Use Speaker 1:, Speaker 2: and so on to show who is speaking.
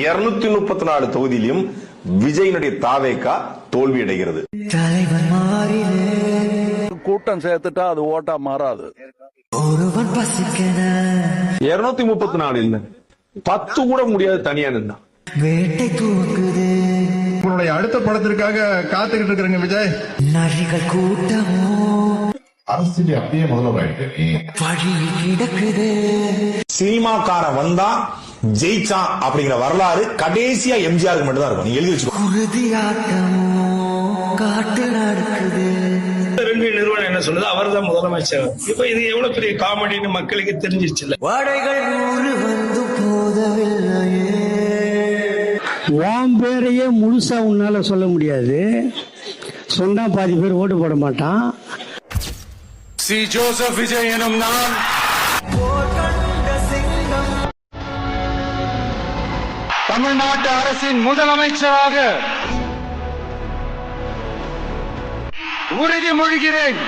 Speaker 1: 234 தொகுதியிலும் விஜயினுடைய தாவேகா தோல்வி அடைகிறது.
Speaker 2: கூட்டம் சேர்த்துட்டா அது ஓட்டா மாறாது.
Speaker 1: 234 இல்ல 10 கூட முடியாது தனியா நின்னா.
Speaker 3: உங்களுடைய அடுத்த படத்திற்காக காத்துக்கிட்டு இருக்கிறங்க விஜய்.
Speaker 4: நரிகள் கூட்டமோ
Speaker 3: அரசியல் அப்படியே
Speaker 4: கிடக்குது.
Speaker 1: சினிமாக்கார வந்தா ஜெயிச்சான் அப்படிங்கிற வரலாறு கடைசியா எம்ஜிஆருக்கு மட்டும் தான் இருக்கும். நீங்க எழுதி வச்சுக்கோ.
Speaker 4: காட்டு நடக்குது.
Speaker 5: நிறுவனம் என்ன சொல்லுது, அவர் தான் முதலமைச்சர். இப்ப இது எவ்வளவு பெரிய காமெடின்னு மக்களுக்கு தெரிஞ்சிச்சு.
Speaker 4: வாடைகள் 100 வந்து போதவில்லையே.
Speaker 6: உன் பேரையே முழுசா உன்னால சொல்ல முடியாது. சொன்னா பாதி பேர் ஓட்டு போட மாட்டான்.
Speaker 7: சி ஜோசப் விஜய் எனும் நான் தமிழ்நாட்டு அரசின் முதலமைச்சராக உறுதிமொழிகிறேன்.